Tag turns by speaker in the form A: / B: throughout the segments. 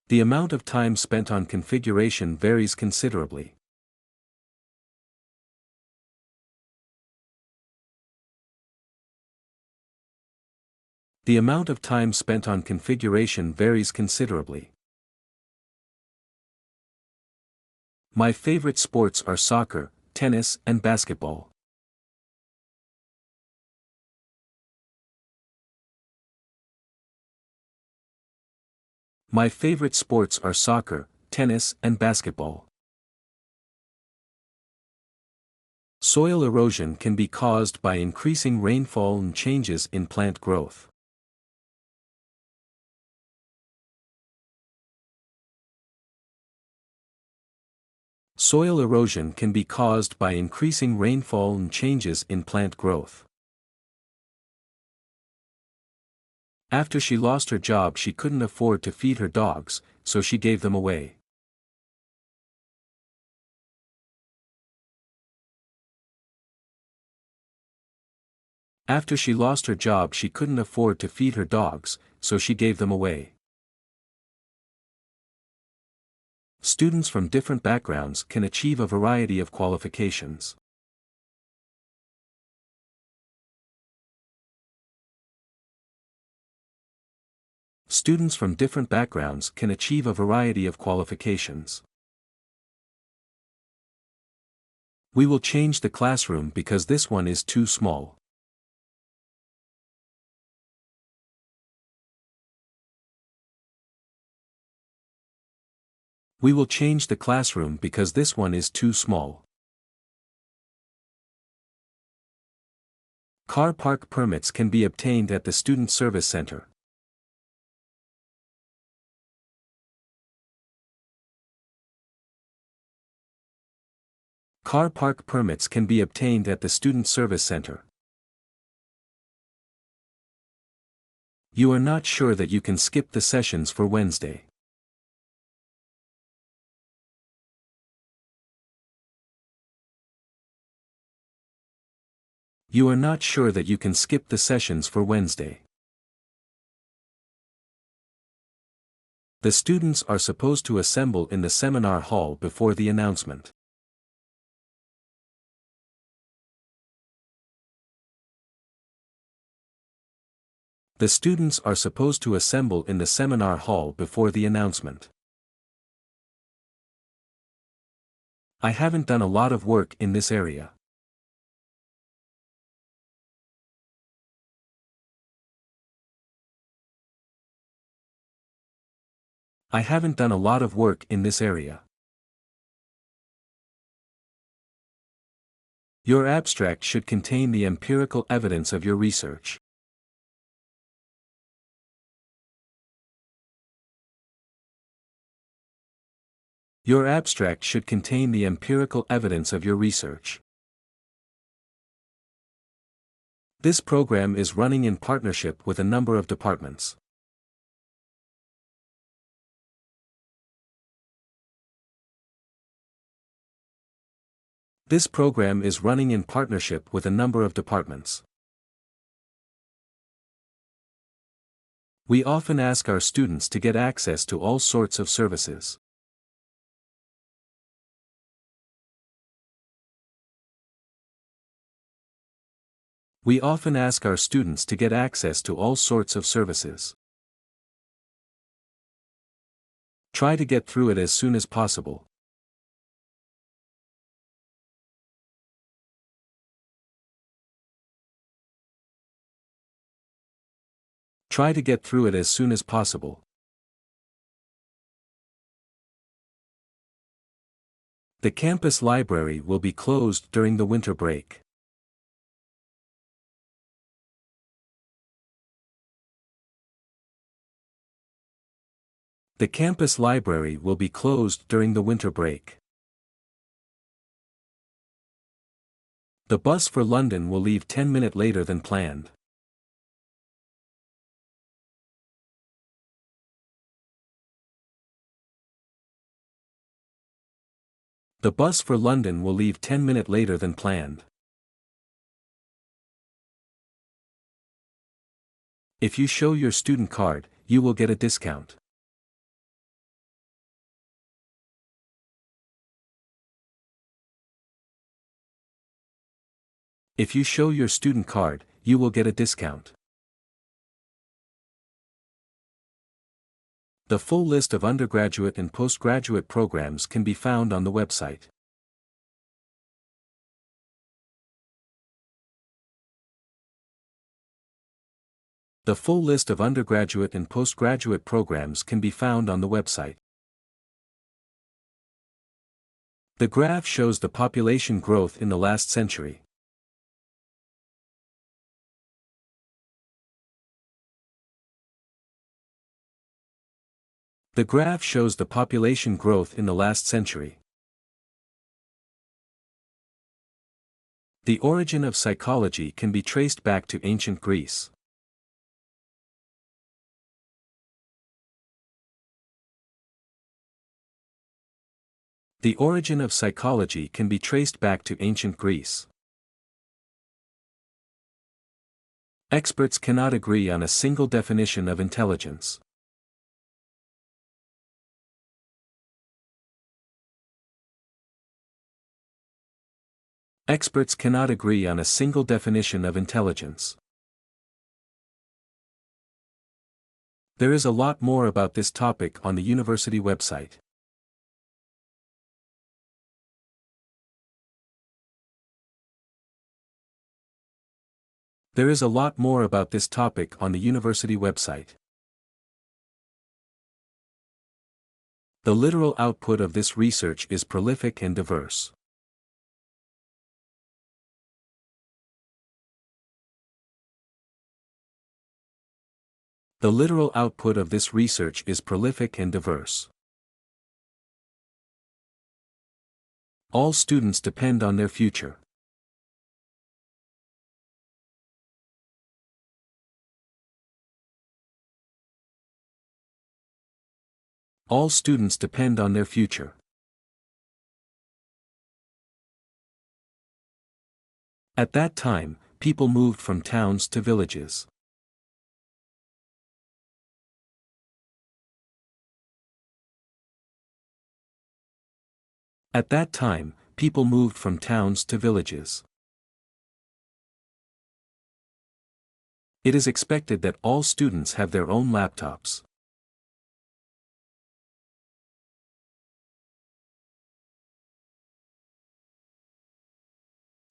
A: The amount of time spent on configuration varies considerably. The amount of time spent on configuration varies considerably. My favorite sports are soccer, tennis, and basketball. My favorite sports are soccer, tennis, and basketball. Soil erosion can be caused by increasing rainfall and changes in plant growth. Soil erosion can be caused by increasing rainfall and changes in plant growth. After she lost her job, she couldn't afford to feed her dogs, so she gave them away. After she lost her job, she couldn't afford to feed her dogs, so she gave them away. Students from different backgrounds can achieve a variety of qualifications. Students from different backgrounds can achieve a variety of qualifications. We will change the classroom because this one is too small. We will change the classroom because this one is too small. Car park permits can be obtained at the Student Service Center. Car park permits can be obtained at the Student Service Center. You are not sure that you can skip the sessions for Wednesday. You are not sure that you can skip the sessions for Wednesday. The students are supposed to assemble in the seminar hall before the announcement. The students are supposed to assemble in the seminar hall before the announcement. I haven't done a lot of work in this area. I haven't done a lot of work in this area. Your abstract should contain the empirical evidence of your research. Your abstract should contain the empirical evidence of your research. This program is running in partnership with a number of departments. This program is running in partnership with a number of departments. We often ask our students to get access to all sorts of services. We often ask our students to get access to all sorts of services. Try to get through it as soon as possible. Try to get through it as soon as possible. The campus library will be closed during the winter break. The campus library will be closed during the winter break. The bus for London will leave 10 minutes later than planned. The bus for London will leave 10 minutes later than planned. If you show your student card, you will get a discount. If you show your student card, you will get a discount. The full list of undergraduate and postgraduate programs can be found on the website. The full list of undergraduate and postgraduate programs can be found on the website. The graph shows the population growth in the last century. The graph shows the population growth in the last century. The origin of psychology can be traced back to ancient Greece. The origin of psychology can be traced back to ancient Greece. Experts cannot agree on a single definition of intelligence. Experts cannot agree on a single definition of intelligence. There is a lot more about this topic on the university website. There is a lot more about this topic on the university website. The literal output of this research is prolific and diverse. The literal output of this research is prolific and diverse. All students depend on their future. All students depend on their future. At that time, people moved from towns to villages. At that time, people moved from towns to villages. It is expected that all students have their own laptops.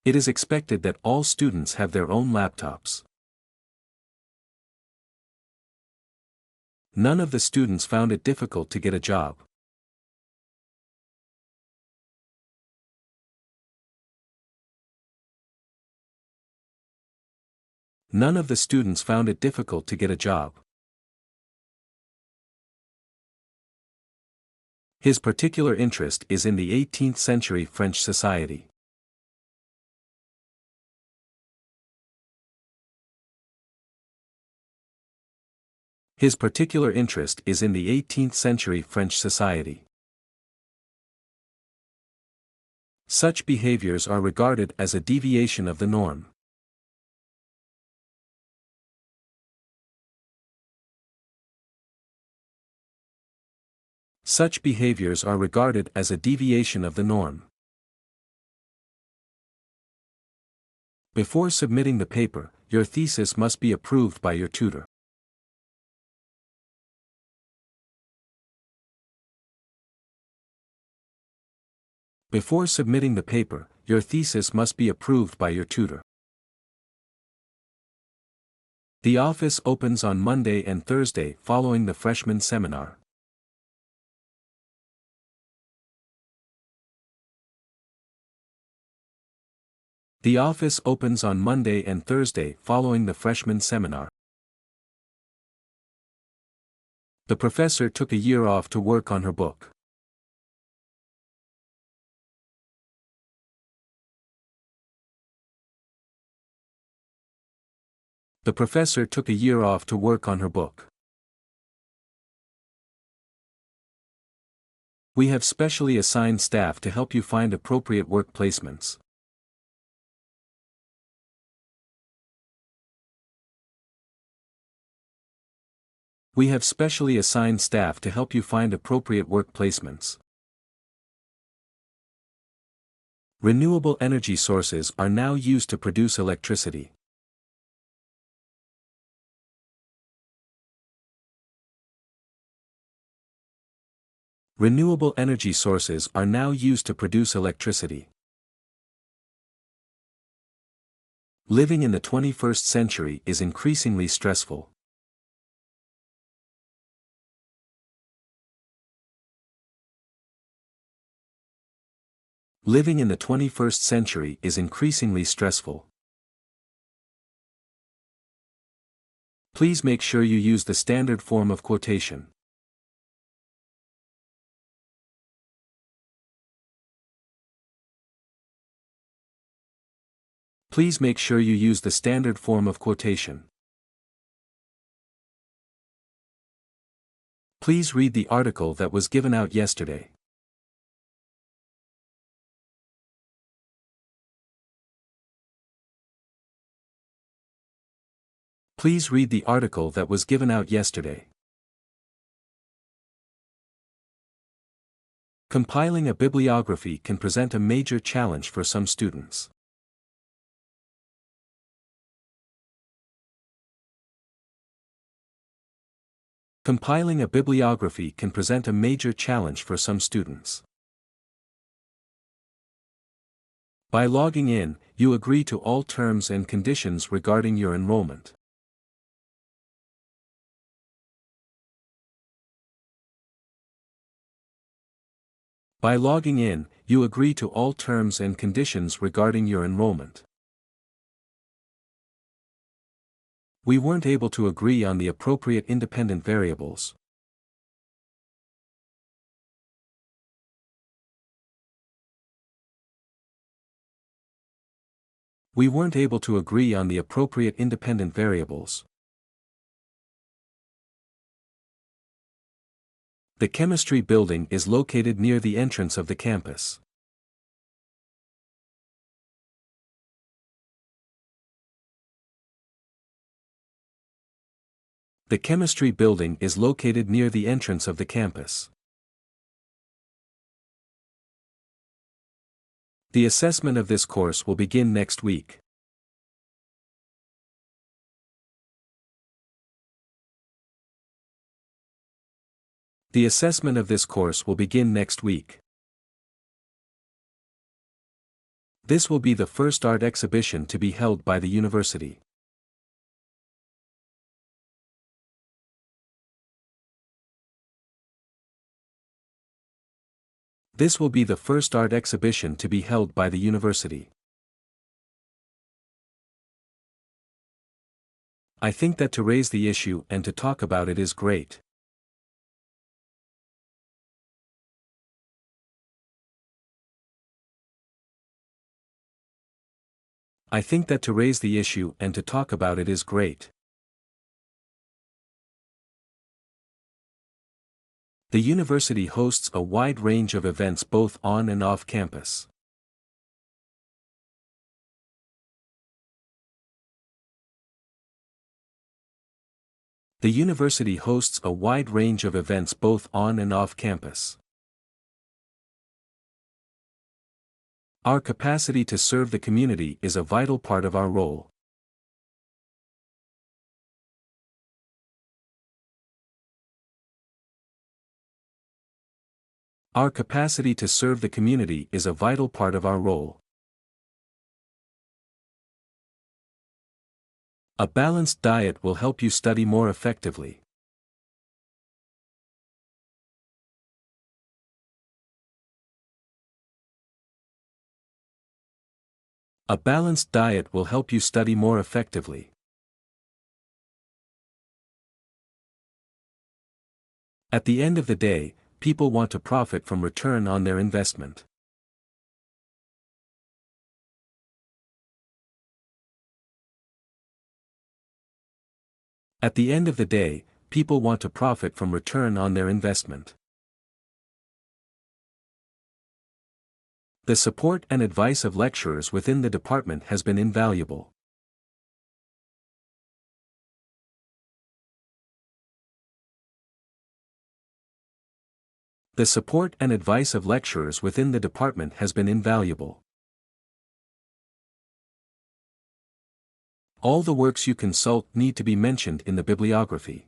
A: It is expected that all students have their own laptops. None of the students found it difficult to get a job. None of the students found it difficult to get a job. His particular interest is in the 18th century French society. His particular interest is in the 18th century French society. Such behaviors are regarded as a deviation of the norm. Such behaviors are regarded as a deviation of the norm. Before submitting the paper, your thesis must be approved by your tutor. Before submitting the paper, your thesis must be approved by your tutor. The office opens on Monday and Thursday following the freshman seminar. The office opens on Monday and Thursday following the freshman seminar. The professor took a year off to work on her book. The professor took a year off to work on her book. We have specially assigned staff to help you find appropriate work placements. We have specially assigned staff to help you find appropriate work placements. Renewable energy sources are now used to produce electricity. Renewable energy sources are now used to produce electricity. Living in the 21st century is increasingly stressful. Living in the 21st century is increasingly stressful. Please make sure you use the standard form of quotation. Please make sure you use the standard form of quotation. Please read the article that was given out yesterday. Please read the article that was given out yesterday. Compiling a bibliography can present a major challenge for some students. Compiling a bibliography can present a major challenge for some students. By logging in, you agree to all terms and conditions regarding your enrollment. By logging in, you agree to all terms and conditions regarding your enrollment. We weren't able to agree on the appropriate independent variables. We weren't able to agree on the appropriate independent variables. The chemistry building is located near the entrance of the campus. The chemistry building is located near the entrance of the campus. The assessment of this course will begin next week. The assessment of this course will begin next week. This will be the first art exhibition to be held by the university. This will be the first art exhibition to be held by the university. I think that to raise the issue and to talk about it is great. I think that to raise the issue and to talk about it is great. The university hosts a wide range of events both on and off campus. The university hosts a wide range of events both on and off campus. Our capacity to serve the community is a vital part of our role. Our capacity to serve the community is a vital part of our role. A balanced diet will help you study more effectively. A balanced diet will help you study more effectively. At the end of the day, people want to profit from return on their investment. At the end of the day, people want to profit from return on their investment. The support and advice of lecturers within the department has been invaluable. The support and advice of lecturers within the department has been invaluable. All the works you consult need to be mentioned in the bibliography.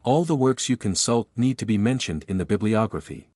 A: All the works you consult need to be mentioned in the bibliography.